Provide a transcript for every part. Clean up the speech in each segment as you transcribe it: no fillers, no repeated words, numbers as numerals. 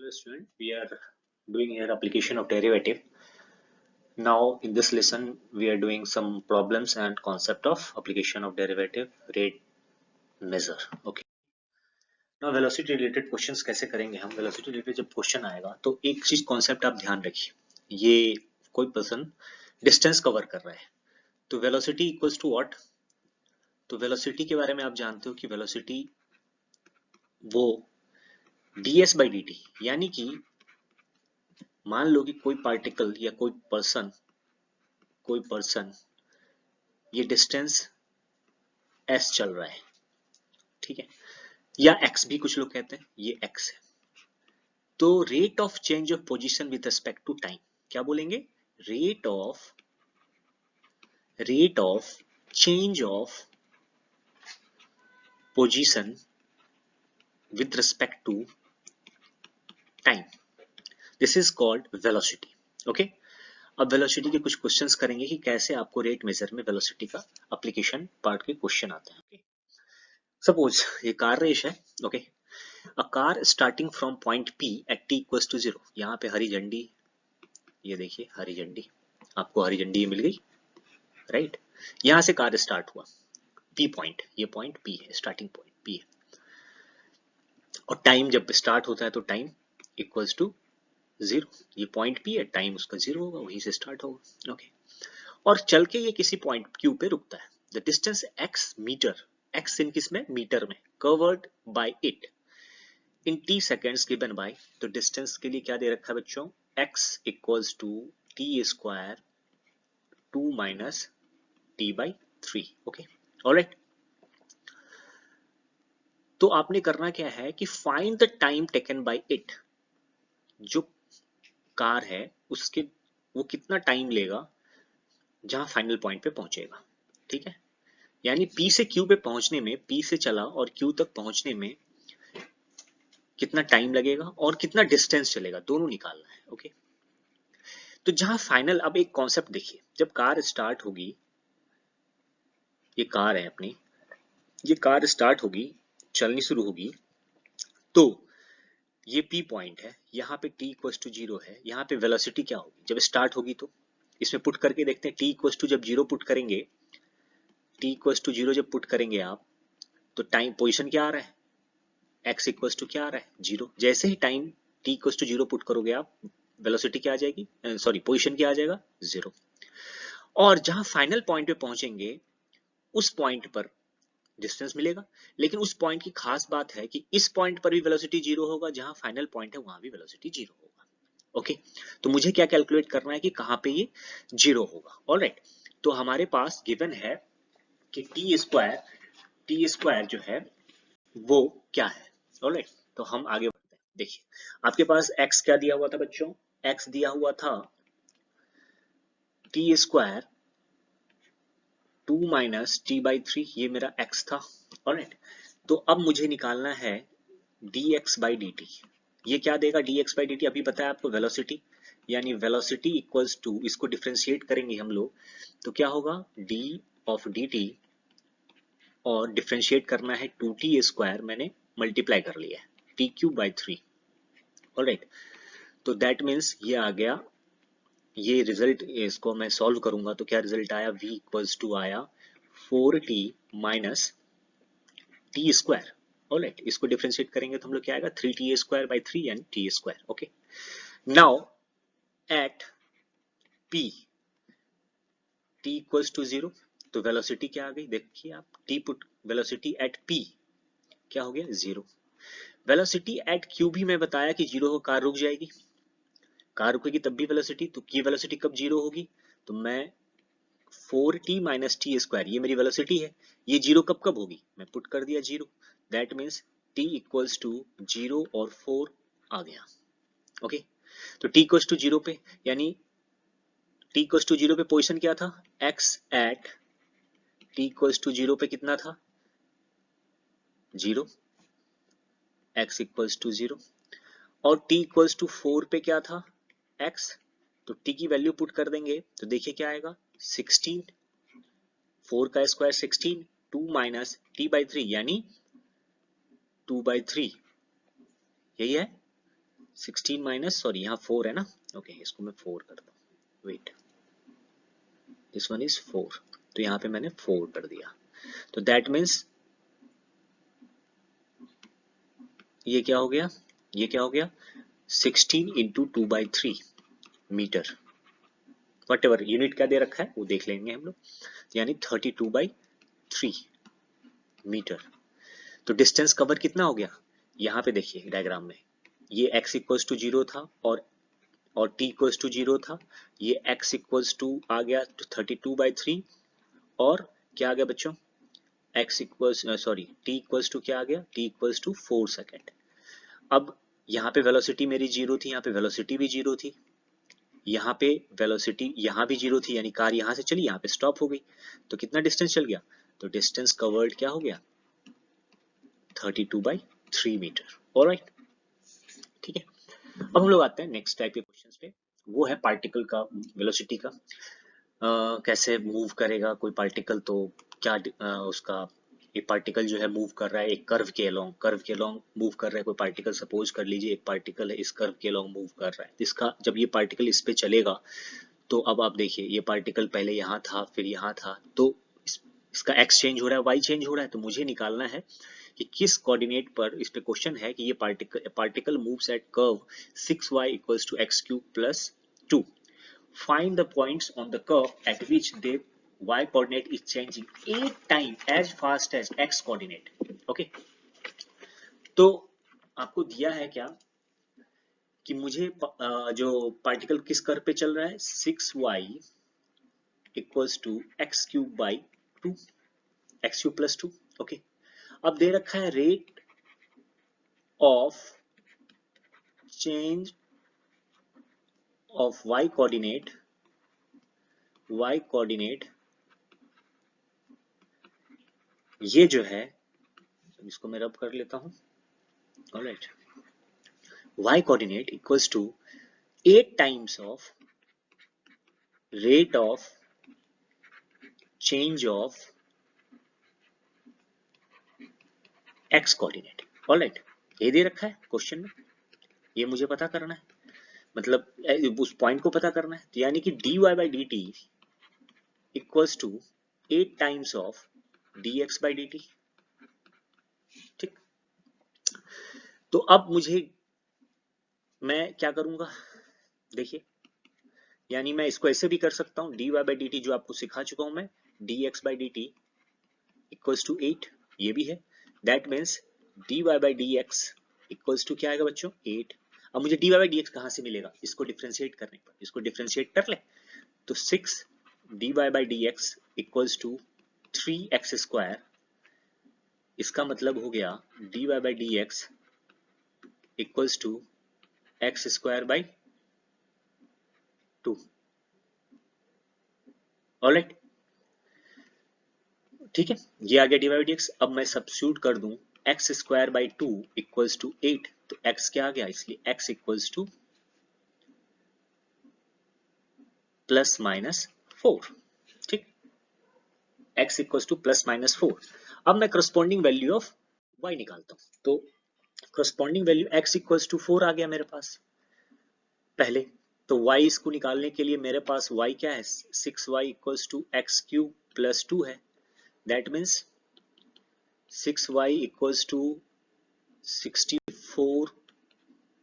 Hello student, we are doing here application of derivative. Now in this lesson we are doing some problems and concept of application of derivative rate measure. Okay. Now velocity related questions कैसे करेंगे हम? Velocity related जब question आएगा तो एक चीज concept आप ध्यान रखिए, ये कोई पर्सन डिस्टेंस कवर कर रहा है तो वेलोसिटी इक्वल्स टू व्हाट? तो वेलोसिटी के बारे में आप जानते हो कि वेलोसिटी वो ds by dt, यानी कि मान लो कि कोई पार्टिकल या कोई पर्सन ये डिस्टेंस s चल रहा है, ठीक है, या x भी कुछ लोग कहते हैं, ये x है, तो rate of change of position with respect to time क्या बोलेंगे? Rate of change of position with respect to time, this is called velocity. Okay, अब वेलोसिटी के कुछ क्वेश्चंस करेंगे कि कैसे आपको रेट मेजर में वेलोसिटी का एप्लीकेशन पार्ट के क्वेश्चन आते हैं. okay? सपोज ये कार रेस है. Okay, a car starting from point P at t equals to 0. यहाँ पे हरी झंडी, ये देखिए हरी झंडी, आपको हरी झंडी मिल गई, राइट. यहाँ से कार स्टार्ट हुआ P पॉइंट, ये पॉइंट P है, स्टार्टिंग पॉइंट P है, और टाइम जब स्टार्ट होता है तो टाइम इक्वल्स टू 0. ये पॉइंट P है, टाइम उसका 0 होगा, वहीं से स्टार्ट होगा. ओके, और चल के ये किसी पॉइंट Q पे रुकता है. The distance x metre, x in किसमें? मीटर में, covered by it in t seconds given by, तो डिस्टेंस के लिए क्या दे रखा है बच्चों? x equals to t square 2 minus t by 3. Okay, all right. तो आपने करना क्या है कि find the time taken by it, जो कार है उसके वो कितना टाइम लेगा जहां फाइनल पॉइंट पे पहुंचेगा. ठीक है, यानी P से Q पे पहुंचने में, P से चला और Q तक पहुंचने में कितना टाइम लगेगा और कितना डिस्टेंस चलेगा, दोनों निकालना है. ओके, तो जहां फाइनल, अब एक कॉन्सेप्ट देखिए, जब कार स्टार्ट होगी, ये कार है अपनी, ये कार स्टार्ट होगी, चलनी शुरू होगी, तो ये P पॉइंट है, यहाँ पे t इक्वल्स टू 0 है. यहाँ पे वेलोसिटी क्या होगी जब स्टार्ट होगी? तो इसमें पुट करके देखते हैं. t इक्वल्स टू जब 0 पुट करेंगे, t इक्वल्स टू 0 जब पुट करेंगे आप, तो टाइम पोजीशन क्या आ रहा है? x इक्वल्स टू क्या आ रहा है? 0. जैसे ही time t equals to 0 put करोगे आप, वेलोसिटी क्या आ जाएगी? सॉरी, पोजीशन क्या आ जाएगा? 0. और जहां फाइनल पॉइंट पे पहुंचेंगे उस पॉइंट पर डिस्टेंस मिलेगा, लेकिन उस पॉइंट की खास बात है कि इस पॉइंट पर भी वेलोसिटी 0 होगा, जहां फाइनल पॉइंट है वहां भी वेलोसिटी 0 होगा. ओके, तो मुझे क्या कैलकुलेट करना है कि कहां पे ये 0 होगा. ऑलराइट, तो हमारे पास गिवन है कि टी स्क्वायर जो है वो क्या है. ऑलराइट, तो हम आगे बढ़ते हैं. देखिए, आपके पास x क्या दिया हुआ था बच्चों? x दिया हुआ था T square 2 minus T by 3, ये मेरा x था. ऑलराइट, तो अब मुझे निकालना है dx बाई dt. ये क्या देगा dx बाई dt? अभी बताया आपको, वेलोसिटी, यानी वेलोसिटी इक्वल्स टू, इसको डिफरेंशिएट करेंगे हम लोग तो क्या होगा? d ऑफ dt, और डिफरेंशिएट करना है 2t स्क्वायर, मैंने मल्टीप्लाई कर लिया है, t क्यूब बाई 3. ऑलराइट, तो दैट मीन्स ये आ गया, ये रिजल्ट, इसको मैं सॉल्व करूंगा तो क्या रिजल्ट आया? v इक्वल्स टू आया 4t minus t square. All right, इसको डिफरेंशिएट करेंगे तो हम लोग क्या आएगा? 3t square by 3 and t square. Okay, now at p t equals to 0, तो वेलोसिटी क्या आ गई? देखिए आप, t put velocity at p क्या हो गया? 0. वेलोसिटी एट q भी मैं बताया कि 0 हो, कार रुक जाएगी, कार रुकेगी तब भी वेलोसिटी, तो ये वेलोसिटी कब 0 होगी? तो मैं 4t माइनस टी स्क्वायर, ये मेरी वेलोसिटी है, ये 0 कब कब होगी? मैं पुट कर दिया 0, that means t equals to 0 और 4 आ गया. ओके, तो t इक्वल्स टू 0 पे, यानी t इक्वल्स टू 0 पे पोजीशन क्या था? x at t equals to 0 पे कितना था? 0, x इक्वल्स टू 0. और t इक्वल्स टू 4 पे क्या था? x, तो t की वैल्यू पुट कर देंगे तो देखिए क्या आएगा? 16, 4 का स्क्वायर 16, 2 माइनस t बाई 3 यानी 2 बाई 3, यही है. 16 माइनस, सॉरी यहाँ 4 है ना, ओके इसको मैं 4 करता हूँ, वेट, दिस वन इज 4, तो यहाँ पे मैंने 4 कर दिया। तो दैट मीन्स ये क्या हो गया, ये क्या हो गया, 16 into 2/3 metre, whatever unit क्या दे रखा है वो देख लेंगे हम लोग, यानी 32/3 मीटर। तो डिस्टेंस कवर कितना हो गया, यहाँ पे देखिए डायग्राम में, ये x इक्वल्स टू 0 था और t इक्वल्स टू 0 था, ये x इक्वल्स टू आ गया तो 32/3, और क्या आ गया बच्चों, x equals sorry t equals to क्या आ गया, t इक्वल्स टू 4 सेकेंड। अब यहाँ पे वेलोसिटी मेरी 0 थी, यहाँ पे वेलोसिटी भी 0 थी, यहाँ पे वेलोसिटी यहाँ भी 0 थी, यानी कार यहाँ से चली, यहाँ पे स्टॉप हो गई, तो कितना डिस्टेंस चल गया, तो डिस्टेंस कवर्ड क्या हो गया, 32/3 मीटर। ऑलराइट, ठीक है। अब हम लोग आते हैं नेक्स्ट टाइप के क्वेश्चंस पे, वो है पार्टिकल का वेलोसिटी का, कैसे मूव करेगा कोई पार्टिकल, तो क्या उसका, एक पार्टिकल जो है मूव कर रहा है एक कर्व के अलोंग मूव कर रहा है कोई पार्टिकल, सपोज कर लीजिए एक पार्टिकल है इस कर्व के अलोंग मूव कर रहा है, इसका जब ये पार्टिकल इस पे चलेगा, तो अब आप देखिए ये पार्टिकल पहले यहाँ था फिर यहाँ था, तो इसका एक्स चेंज हो रहा है, वाई चेंज हो रहा है, तो मुझे निकालना है कि किस कोऑर्डिनेट पर, इस पे क्वेश्चन है कि ये particle moves at curve 6y equals to x cube plus 2, find the points on the curve at which the y coordinate is changing 8 times as fast as x coordinate। okay, तो आपको दिया है क्या कि मुझे जो पार्टिकल किस curve पे चल रहा है, 6y equals to x cube by 2, x cube plus 2। Okay, अब दे रखा है rate of change of y coordinate ये जो है, इसको मैं रब कर लेता हूं, all right, y coordinate equals to 8 times of rate of change of x coordinate। Alright, ये दे रखा है क्वेश्चन में, ये मुझे पता करना है, मतलब उस पॉइंट को पता करना है, तो यानी कि dy by dt equals to 8 times of dx by dt। ठीक, तो अब मुझे, मैं क्या करूंगा, देखिए, यानी मैं इसको ऐसे भी कर सकता हूं, dy by dt जो आपको सिखा चुका हूं मैं, dx by dt equals to 8, ये भी है, that means dy by dx equals to क्या आएगा बच्चों, 8। अब मुझे dy by dx कहां से मिलेगा, इसको डिफरेंशिएट करने पर, इसको डिफरेंशिएट कर ले, तो 6 dy by dx equals to 3x square, इसका मतलब हो गया dy by dx equals to x square by 2। All right, ठीक है, ये आ गया dy by dx। अब मैं सब्स्टिट्यूट कर दूं x square by 2 equals to 8, तो x क्या आ गया, इसलिए x equals to plus minus 4। ठीक, x equals to plus minus 4। अब मैं करस्पॉन्डिंग वैल्यू ऑफ y निकालता हूं, तो corresponding value x equals to 4 आ गया मेरे पास पहले, तो y इसको निकालने के लिए मेरे पास y क्या है, 6y equals to x cube plus 2 है, that means 6y equals to 64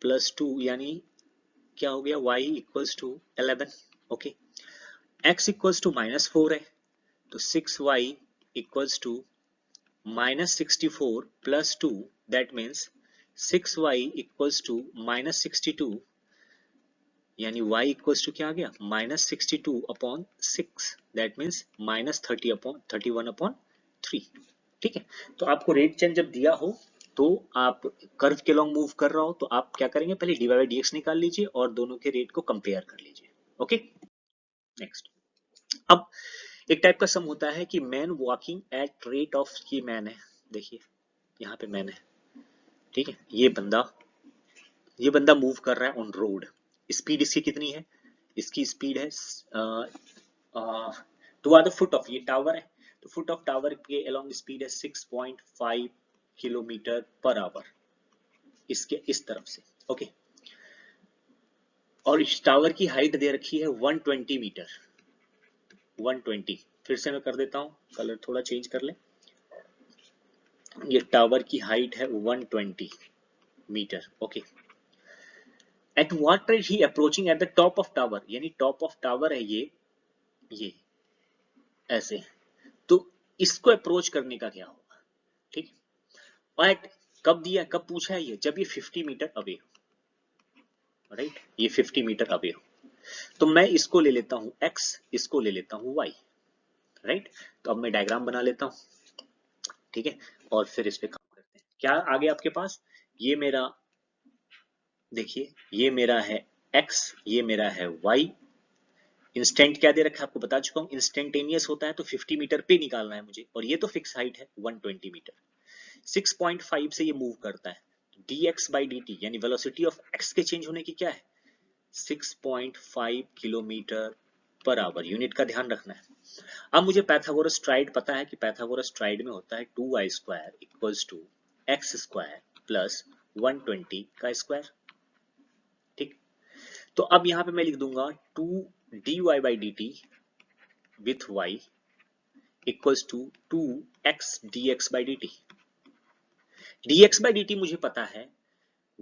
plus 2, यानी क्या हो गया, y equals to 11। Okay, x equals to minus 4 है, तो 6y equals to minus 64 plus 2, that means 6y equals to minus 62, यानी y equals to क्या आ गया, minus 62 upon 6, that means minus 31 upon 3। ठीक है, तो आपको रेट चेंज जब दिया हो, तो आप कर्व के लॉन्ग मूव कर रहा हो, तो आप क्या करेंगे, पहले dy by dx निकाल लीजिए और दोनों के रेट को कंपेयर कर लीजिए। ओके, नेक्स्ट, अब एक टाइप का सम होता है कि man walking eight rate of, ये मैन है, देखिए यहाँ पे मैन है, ठीक है, ये बंदा मूव कर रहा है ऑन रोड, स्पीड इसकी कितनी है, इसकी स्पीड है टुवर्ड द फुट ऑफ, ये टावर है, तो फुट ऑफ टावर के अलोंग स्पीड है 6.5 किलोमीटर पर आवर, इसके इस तरफ से। ओके, और इस टावर की हाइट दे रखी है 120 मीटर। 120, फिर से मैं कर देता हूँ, कलर थोड़ा चेंज कर ले। ये टावर की हाइट है 120 metre. Okay, at what rate he approaching at the top of tower, यानी टॉप ऑफ टावर है ये ऐसे, तो इसको अप्रोच करने का क्या होगा, ठीक। एट कब दिया, कब पूछा है ये, जब ये 50 मीटर अवे हो, राइट, ये 50 मीटर अवे हो। तो मैं इसको ले लेता हूं x, इसको ले लेता हूं y, राइट। तो अब मैं डायग्राम बना लेता हूं, ठीक है, और फिर इस पे काम करते हैं। क्या आगे आपके पास, ये मेरा, देखिए ये मेरा है x, ये मेरा है y। इंस्टेंट क्या दे रखा है आपको बता चुका हूं, इंस्टेंटेनियस होता है तो 50 मीटर पे निकालना है मुझे, और ये तो फिक्स हाइट है 120 मीटर। 6.5 से ये मूव करता है, dx by dt यानी वेलोसिटी ऑफ x के चेंज होने की क्या है, 6.5 किलोमीटर पर आवर, यूनिट का ध्यान रखना है। अब मुझे पैथागोरस ट्राइड पता है कि पैथागोरस ट्राइड में होता है 2y square equals to x square plus 120 का स्क्वायर, ठीक। तो अब यहां पे मैं लिख दूंगा 2 dy by dt with y equals to 2x dx by dt। dx by dt मुझे पता है,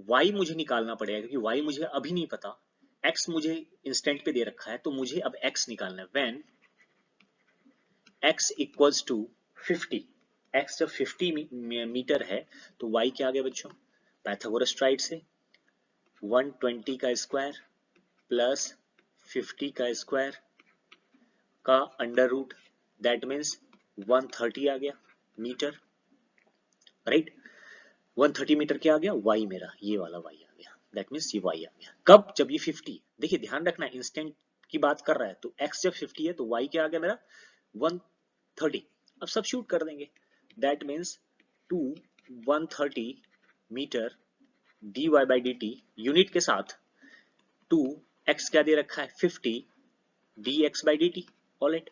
y मुझे निकालना पड़ेगा क्योंकि y मुझे अभी नहीं पता, x मुझे इंस्टेंट पे दे रखा है, तो मुझे अब x निकालना है। When x equals to 50, x जब 50 मीटर है तो y क्या आ गया बच्चों, पैथागोरस ट्राइड से 120 का स्क्वायर प्लस 50 का स्क्वायर का अंडर रूट, दैट मीन्स 130 आ गया मीटर, राइट। 130 मीटर क्या आ गया, y मेरा, ये वाला y आ गया, दैट मीन्स ये y आ गया। कब, जब ये 50, देखिए ध्यान रखना इंस्टेंट की बात कर रहा है, तो x जब 50 है तो y क्या आ गया मेरा 130। अब सब्स्टिट्यूट कर देंगे, that means 2 130 metre dy by dt unit के साथ 2 x क्या दे रखा है 50 dx by dt, all it.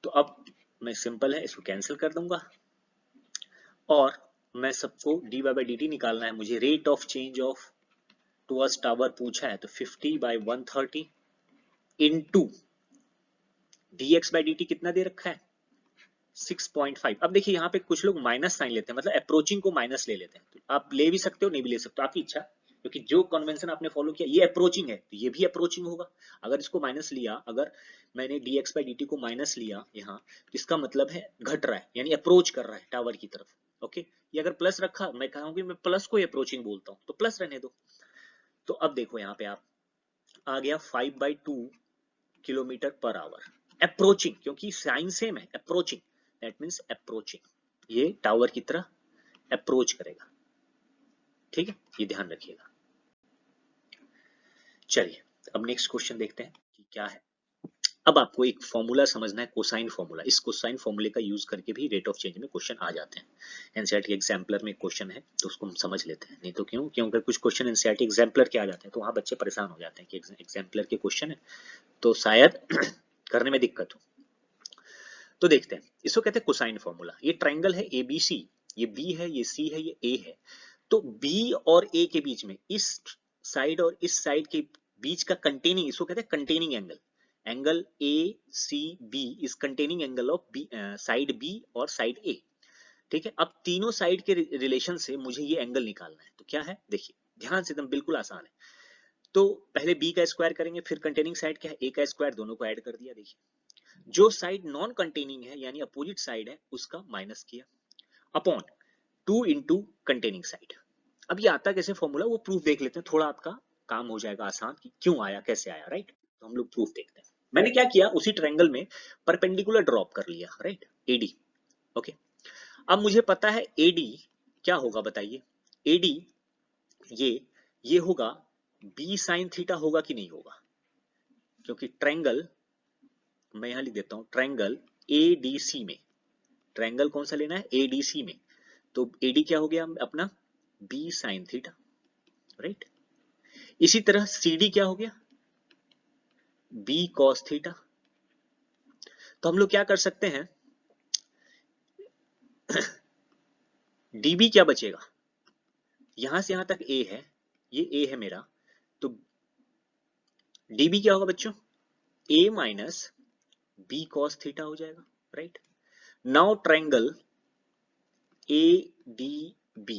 तो अब मैं सिंपल है इसको कैंसिल कर दूंगा, और मैं सबको dy by dt निकालना है मुझे, rate of change of towards tower पूछा है, तो 50 by 130 into dx by dt कितना दे रखा है 6.5। अब देखिए यहाँ पे कुछ लोग माइनस साइन लेते हैं, मतलब अप्रोचिंग को माइनस ले लेते हैं, तो आप ले भी सकते हो नहीं भी ले सकते हो, आपकी इच्छा, क्योंकि जो कन्वेंशन आपने फॉलो किया ये अप्रोचिंग है तो ये भी अप्रोचिंग होगा। अगर इसको माइनस लिया, अगर मैंने dx by dt को माइनस लिया यहाँ, तो इसका मतलब है घट रहा है, यानी अप्रोच कर रहा है टावर की तरफ। ओके, ये अगर प्लस रखा, मैं कहूंगी मैं प्लस को अप्रोचिंग बोलता हूँ, तो प्लस रहने दो। तो अब देखो यहाँ पे आप आ गया 5/2 किलोमीटर पर आवर अप्रोचिंग, क्योंकि साइन सेम है, अप्रोचिंग, दैट मीन्स अप्रोचिंग, ये टावर की तरह अप्रोच करेगा, ठीक है, ये ध्यान रखिएगा। चलिए अब नेक्स्ट क्वेश्चन देखते हैं कि क्या है। अब आपको एक फॉर्मूला समझना है, कोसाइन फॉर्मूला। इस कोसाइन फॉर्मूले का यूज करके भी रेट ऑफ चेंज में क्वेश्चन आ जाते हैं। एनसीईआरटी एग्जाम्पलर में क्वेश्चन है तो उसको हम समझ लेते हैं, नहीं तो क्यों, क्योंकि कुछ क्वेश्चन एनसीईआरटी एग्जाम्पलर के आ जाते हैं तो वहां बच्चे परेशान हो जाते हैं कि एग्जाम्पलर के क्वेश्चन है तो शायद करने में दिक्कत हो। तो देखते हैं, इसको कहते हैं कोसाइन फॉर्मूला। ये ट्रायंगल है एबीसी, ये बी है, ये सी है, ये ए है। तो बी और ए के बीच में, इस साइड और इस साइड के बीच का कंटेनिंग, इसको कहते हैं containing angle. Angle A C B is containing angle of B, side B और साइड ए, ठीक है। अब तीनों साइड के रिलेशन से मुझे ये एंगल निकालना है, तो क्या है देखिए ध्यान से, एकदम बिल्कुल आसान है। तो पहले बी का स्क्वायर करेंगे, फिर कंटेनिंग साइड क्या है ए का स्क्वायर, दोनों को ऐड कर दिया। देखिए जो साइड नॉन कंटेनिंग है यानी अपोजिट साइड है उसका माइनस किया, अपॉन 2 इंटू कंटेनिंग साइड। अब ये आता कैसे फॉर्मूला, वो प्रूफ देख लेते हैं, थोड़ा आपका काम हो जाएगा आसान कि क्यों आया कैसे आया, राइट। तो हम लोग प्रूफ देखते हैं। मैंने क्या किया, उसी ट्रायंगल में परपेंडिकुलर ड्रॉप कर लिया, राइट, एडी। ओके, अब मुझे पता है एडी क्या होगा बताइए, एडी ये होगा बी साइन थीटा होगा कि नहीं होगा, क्योंकि ट्रायंगल, मैं यहां लिख देता हूं ट्रायंगल एडीसी में, ट्रायंगल कौन सा लेना है एडीसी में, तो एडी क्या हो गया अपना बी साइन थीटा, राइट। इसी तरह सीडी क्या हो गया बी कॉस थीटा। तो हम लोग क्या कर सकते हैं, डीबी क्या बचेगा, यहां से यहां तक ए है, ये ए है मेरा, तो db क्या होगा बच्चों, a minus b cos theta हो जाएगा, राइट। नाउ ट्रायंगल ADB,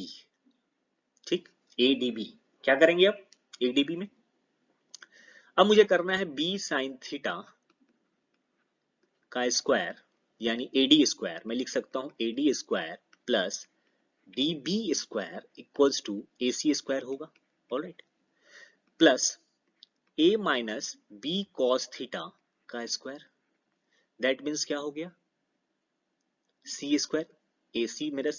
ठीक, ADB क्या करेंगे अब ADB में, अब मुझे करना है b sin थीटा का स्क्वायर यानी AD स्क्वायर, मैं लिख सकता हूं AD square plus DB square equals to AC square होगा, alright, plus A minus B cos theta का स्क्वायर, दैट मीन्स क्या हो गया C स्क्वायर, AC मेरा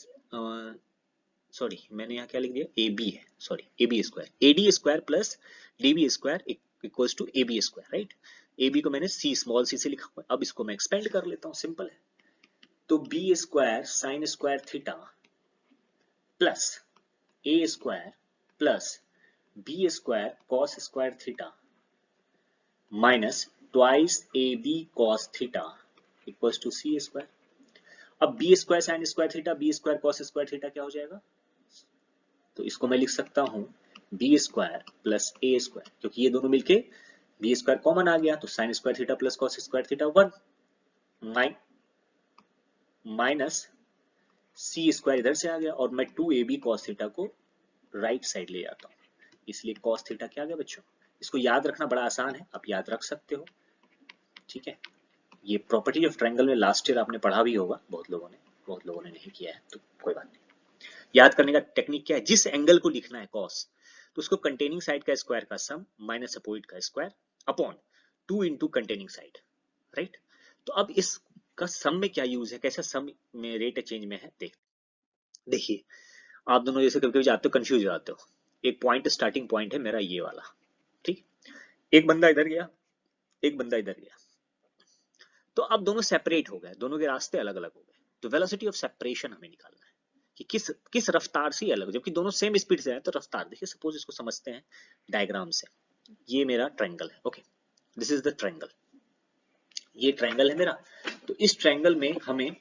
सॉरी मैंने यहाँ क्या लिख दिया AB है, sorry AB square, AD square plus DB square equals to AB square, right. AB को मैंने C स्मॉल c से लिखा हुआ है, अब इसको मैं एक्सपेंड कर लेता हूँ, सिंपल है। तो B square sine square theta plus A square plus B square cos square theta minus twice AB cos theta equals to C square. अब B square sine square theta B square cos square theta क्या हो जाएगा, तो इसको मैं लिख सकता हूं B square plus A square, क्योंकि ये दोनों मिलके B स्क्वायर कॉमन आ गया, तो sign square theta plus cos square theta 1 minus C square इधर से आ गया, और मैं 2AB cos थीटा को राइट साइड ले जाता हूं, इसलिए cos थीटा क्या आ गया बच्चों, इसको याद रखना बड़ा आसान है, आप याद रख सकते हो, ठीक है। ये प्रॉपर्टी ऑफ ट्रायंगल में लास्ट ईयर आपने पढ़ा भी होगा, बहुत लोगों ने नहीं किया है, तो कोई बात नहीं। याद करने का टेक्निक क्या है, जिस एंगल को लिखना है cos, तो उसको कंटेनिंग साइड का स्क्वायर का सम माइनस अपोजिट का square upon 2 into containing side, right. तो अब इसका सम में क्या यूज है, कैसा सम में रेट चेंज में है, देखिए आप दोनों जैसे कभी कभी जाते हो कंफ्यूज हो जाते हो, एक पॉइंट स्टार्टिंग पॉइंट है मेरा ये वाला, ठीक, एक बंदा इधर गया एक बंदा इधर गया, तो अब दोनों सेपरेट हो गए, दोनों के रास्ते अलग अलग हो गए, तो वेलोसिटी ऑफ सेपरेशन हमें निकालना है कि किस रफ्तार से अलग, जबकि दोनों सेम स्पीड से है, तो रफ्तार देखिए, सपोज इसको समझते हैं डायग्राम से, ये मेरा ट्रायंगल है, okay, this is the triangle, ये ट्रायंगल है मेरा। तो इस ट्रायंगल में हमें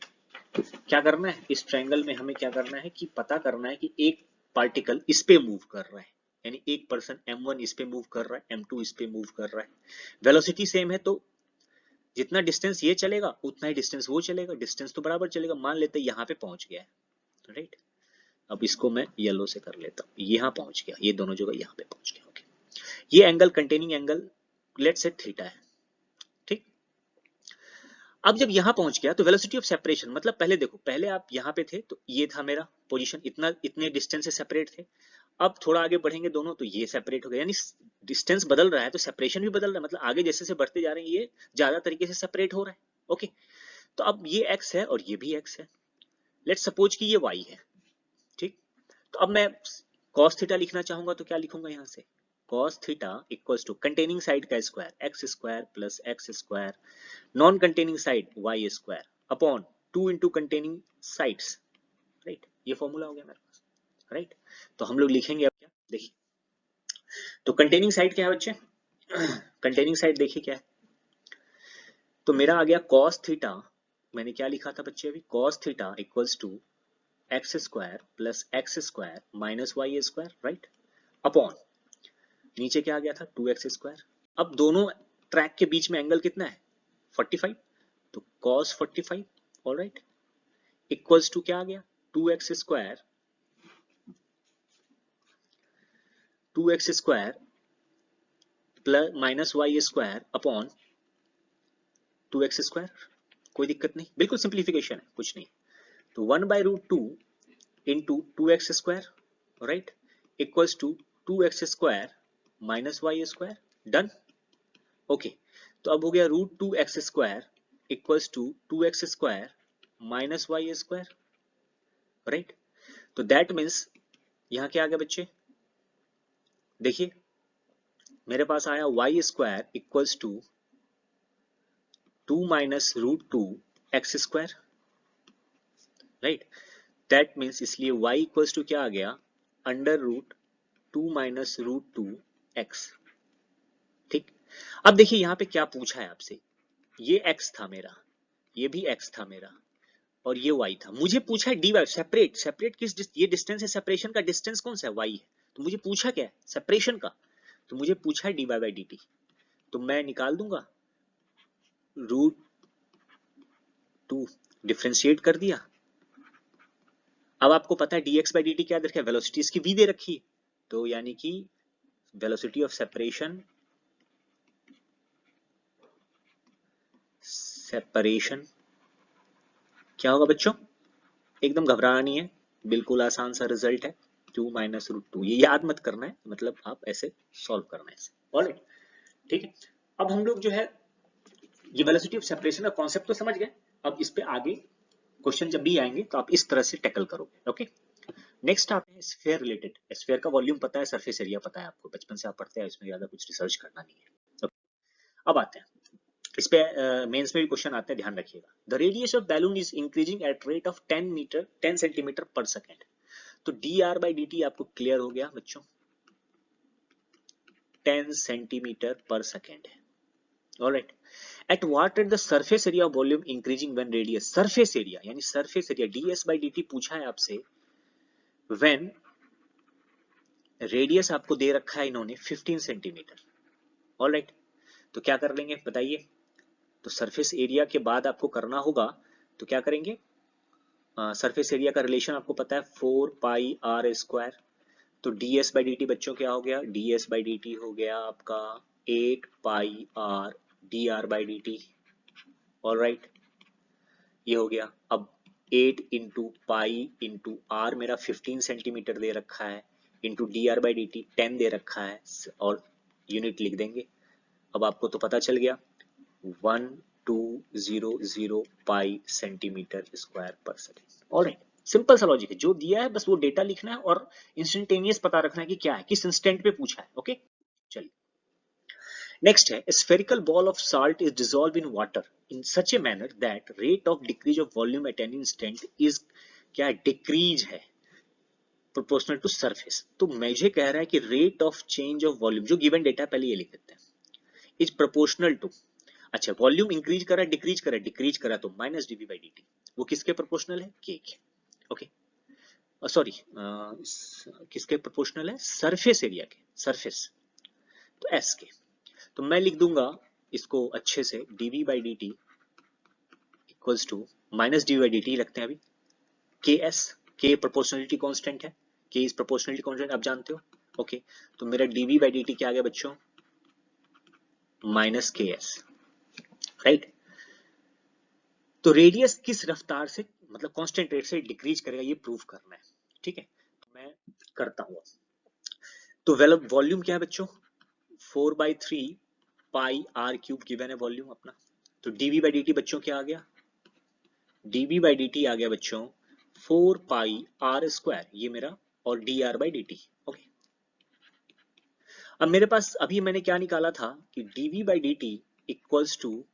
क्या करना है, इस ट्रायंगल में हमें क्या करना है कि पता करना है कि एक पार्टिकल इस पे मूव कर रहा है, यानी एक पर्सन m1 इस पे मूव कर रहा है, m2 इस पे मूव कर रहा है, वेलोसिटी सेम है, तो जितना डिस्टेंस ये चलेगा उतना ही डिस्टेंस वो चलेगा, डिस्टेंस तो बराबर चलेगा, मान लेते हैं यहाँ पे पहुंच गया है, राइट। अब इसको मैं येलो से कर लेता हूँ, यहाँ पहुंच गया, ये दोनों जगह यहाँ पे पहुंच गया, ओके। ये angle containing angle let's say theta है, ठीक। अब जब यहाँ पहुंच गया तो वेलोसिटी ऑफ सेपरेशन, मतलब पहले देखो, पहले आप यहाँ पे थे तो ये था मेरा पोजीशन, इतने डिस्टेंस से सेपरेट थे, अब थोड़ा आगे बढ़ेंगे दोनों तो ये सेपरेट हो गया, यानी डिस्टेंस बदल रहा है तो सेपरेशन भी बदल रहा है, मतलब आगे जैसे जैसे बढ़ते जा रहे हैं ये ज्यादा तरीके से सेपरेट हो रहा है, ओके। तो अब ये x है और ये भी x है, लेट्स सपोज कि ये y है, ठीक। तो अब मैं cos थीटा लिखना चाहूंगा तो क्या लिखूंगा यहाँ से, cos theta equals to containing side का square x square plus x square, non containing side y square upon 2 into containing sides, right. ये फॉर्मूला हो गया मेरे पास, राइट। तो हम लोग लिखेंगे अब क्या, देखिए, तो कंटेनिंग साइड क्या है बच्चे, कंटेनिंग साइड देखिए क्या है, तो मेरा आ गया cos थीटा, मैंने क्या लिखा था बच्चे अभी, cos theta equals to x square plus x square minus y square, right, upon नीचे क्या आ गया था 2x स्क्वायर। अब दोनों ट्रैक के बीच में एंगल कितना है 45, तो cos 45, ऑलराइट, इक्वल्स टू क्या आ गया 2x square plus minus y square upon 2x square, कोई दिक्कत नहीं, बिल्कुल सिंप्लीफिकेशन है, कुछ नहीं, तो 1/√2 into 2x square, right, equals to 2x square minus y square, done, okay. तो अब हो गया √2x square equals to 2x square minus y square, right. तो दैट मीन्स यहां क्या आ गया बच्चे, देखिए मेरे पास आया y square equals to 2 minus √2x square, right. That means इसलिए y इक्वल्स टू क्या आ गया √2 माइनस √2x, ठीक। अब देखिए यहाँ पे क्या पूछा है आपसे, ये x था मेरा, ये भी x था मेरा, और ये y था, मुझे पूछा है dy, सेपरेट ये डिस्टेंस है, सेपरेशन का डिस्टेंस कौन सा है y है, तो मुझे पूछा क्या है सेपरेशन का, तो मुझे पूछा है dy/dt, तो मैं निकाल दूंगा √2, डिफ्रेंशिएट कर दिया। अब आपको पता है dx बाई dt क्या दे रखा है, वेलोसिटी इसकी v दे रखी है, तो यानी कि वेलोसिटी ऑफ सेपरेशन क्या होगा बच्चों, एकदम घबराना नहीं है, बिल्कुल आसान सा रिजल्ट है, 2 माइनस √2। ये याद मत करना है, मतलब आप ऐसे सॉल्व करना है। ऑलराइट, ठीक है। अब हम लोग जो है ये वेलोसिटी ऑफ सेपरेशन का कॉन्सेप्ट तो समझ गए। अब इस पे आगे क्वेश्चन जब भी आएंगे तो आप इस तरह से टैकल करोगे। ओके, नेक्स्ट आते हैं स्फीयर रिलेटेड। स्फीयर का वॉल्यूम पता है, सरफेस एरिया पता है आपको, बचपन से आप पढ़ते हैं, इसमें ज्यादा कुछ रिसर्च करना नहीं है। अब आते हैं इस पे, मेंस में भी क्वेश्चन आते हैं, ध्यान रखिएगा। The radius of balloon is increasing at rate of 10 centimetre per second. तो dr बाई dt आपको क्लियर हो गया बच्चों, 10 सेंटीमीटर पर सेकेंड है। Alright, at what rate the surface area of volume increasing when radius, surface area यानी surface area ds बाई dt पूछा है आपसे, व्हेन रेडियस आपको दे रखा है इन्होंने 15 सेंटीमीटर। ऑलराइट, तो क्या कर लेंगे बताइए, तो सरफेस एरिया के बाद आपको करना होगा, तो क्या करेंगे, सरफेस एरिया का रिलेशन आपको पता है 4 पाई r स्क्वायर, तो ds बाई dt बच्चों क्या हो गया, ds बाई dt हो गया आपका 8 पाई r dr बाई dt। ऑलराइट, ये हो गया। अब 8 इंटू पाई इंटू r मेरा 15 सेंटीमीटर दे रखा है, इंटू dr बाई dt 10 दे रखा है, और यूनिट लिख देंगे। अब आपको तो पता चल गया 1200 पाई सेंटीमीटर स्क्वायर पर सेकेंड। ऑलराइट, सिंपल सा लॉजिक है, जो दिया है बस वो डेटा लिखना है और इंस्टेंटेनियस पता रखना है कि क्या है, किस इंस्टेंट पे पूछा है। ओके, चलिए नेक्स्ट है, spherical ball of salt is dissolved in water in such a manner that rate of decrease of volume at any instant is क्या है, डिक्रीज है प्रोपोर्शनल टू सरफेस। तो मुझे कह रहा है कि rate of change of volume, जो गिवन डेटा पहले ये लिख देते हैं, इज प्रोपोर्शनल टू, अच्छा वॉल्यूम इंक्रीज करा डिक्रीज करा, डिक्रीज करा तो माइनस dv बाई dt, वो किसके प्रोपोर्शनल है, k के। ओके, सॉरी किसके प्रोपोर्शनल है, सरफेस एरिया के, सरफेस, तो s के। तो मैं लिख दूंगा इसको अच्छे से, dv by dt equals to minus dv by dt रखते हैं अभी, ks, k प्रोपोर्शनलिटी कांस्टेंट है, k इज प्रोपोर्शनलिटी कांस्टेंट आप जानते हो। ओके, तो मेरा dv बाई dt क्या आ गया बच्चों, माइनस ks। राइट, तो रेडियस किस रफ्तार से, मतलब कांस्टेंट रेट से डिक्रीज करेगा, ये प्रूव करना है। ठीक है, तो मैं करता हूँ। तो वॉल्यूम क्या है बच्चों, 4/3 पाई r क्यूब गिवन है वॉल्यूम अपना। तो dv बाई dt बच्चों क्या आ गया, dv बाई dt आ गया बच्चों 4 पाई r स्क्वायर, ये मेरा, और dr बाई dt। ओके, अब मेरे पास अभी मैंने क्या निकाला था कि dv by dt equals to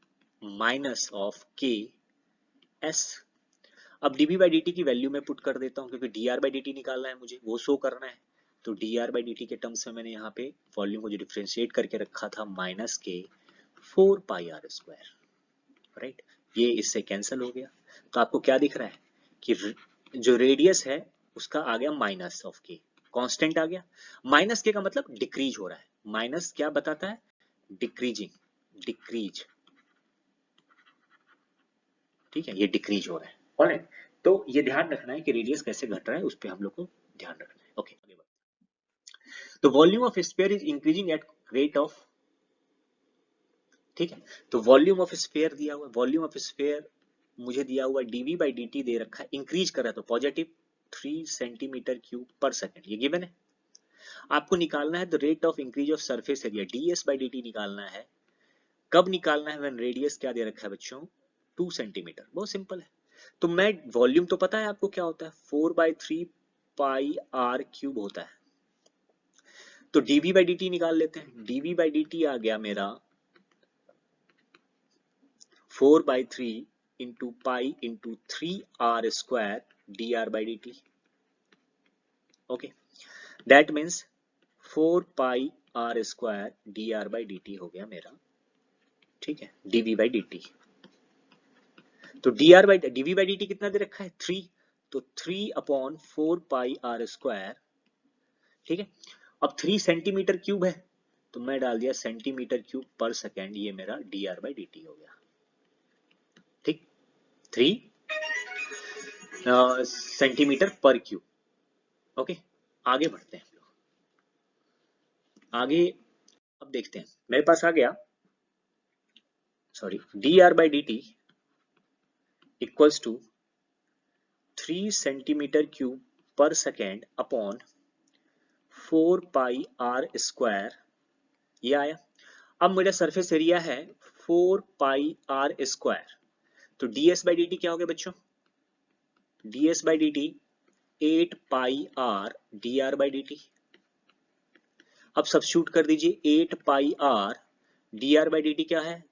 minus of k s। अब dv बाई dt की वैल्यू मैं पुट कर देता हूं, क्योंकि dr बाई dt निकालना है मुझे, वो शो करना है। तो dr बाई dt के टर्म्स में मैंने यहाँ पे वॉल्यूम को जो डिफरेंशिएट करके रखा था, माइनस के 4 पाई r स्क्वायर। राइट, ये इससे कैंसिल हो गया। तो आपको क्या दिख रहा है कि जो रेडियस है उसका आ गया माइनस ऑफ के, कांस्टेंट आ गया। माइनस के का मतलब डिक्रीज हो रहा है, माइनस क्या बताता है, डिक्रीजिंग, डिक्रीज। ठीक है, ये डिक्रीज हो रहा है। ऑलराइट, तो ये ध्यान रखना है कि रेडियस कैसे घट रहा है, उस पर हम लोग को ध्यान रखना है। ओके, आगे बढ़ते। तो volume of sphere is increasing at rate of, ठीक है, तो वॉल्यूम ऑफ स्फीयर दिया हुआ, वॉल्यूम ऑफ स्फीयर मुझे दिया हुआ dv बाई dt दे रखा है, इंक्रीज कर रहा है तो positive 3 centimetre cube per second, ये गिवन है। आपको निकालना है the rate of increase of surface area, ds बाई dt निकालना है। कब निकालना है, व्हेन रेडियस क्या दे रखा है बच्चों, 2 सेंटीमीटर। बहुत सिंपल है। तो मैं वॉल्यूम तो पता है आपको क्या होता है, 4/3 पाई r क्यूब होता है। तो dv बाई dt निकाल लेते हैं, dv बाई dt आ गया मेरा 4/3 into pi into 3r square dr बाई dt। Okay, that means 4 pi r square dr बाई dt हो गया मेरा। ठीक है, dv बाई dt, तो dv बाई dt कितना दे रखा है, 3, तो 3/4 पाई r स्क्वायर। ठीक है, अब 3 सेंटीमीटर क्यूब है, तो मैं डाल दिया सेंटीमीटर क्यूब पर सेकेंड, ये मेरा dr/dt हो गया। ठीक, 3 सेंटीमीटर पर क्यूब। ओके, आगे बढ़ते हैं हम लोग। आगे अब देखते हैं, मेरे पास आ गया, sorry, dr/dt equals to 3 centimetre cube per second upon 4 pi R square, ये आया। अब मेरा सरफेस एरिया है 4 पाई आर स्क्वायर, तो ds/dt क्या हो गया बच्चों? ds/dt 8 pi are dr/dt। अब सब्स्टिट्यूट कर दीजिए, 8 पाई आर dr/dt क्या है?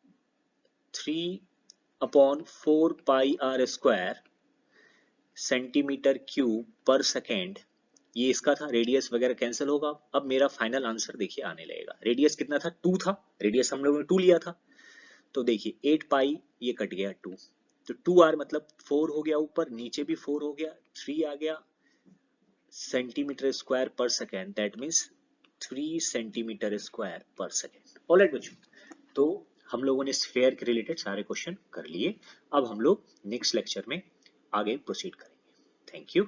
3/4 पाई R square centimetre cube per second, ये इसका था, रेडियस वगैरह कैंसिल होगा। अब मेरा फाइनल आंसर देखिए आने लगेगा। रेडियस कितना था? 2 था, रेडियस हम लोगों ने 2 लिया था, तो देखिए 8 पाई ये कट गया 2, तो 2r मतलब 4 हो गया, ऊपर नीचे भी 4 हो गया, 3 आ गया सेंटीमीटर स्क्वायर पर second, that means 3 centimetre square पर सेकेंड। ऑलराइट बच्चों, तो हम लोगों ने स्फीयर के रिलेटेड सारे क्वेश्चन कर लिए। अब हम लोग नेक्स्ट लेक्चर में आगे प्रोसीड करेंगे। Thank you.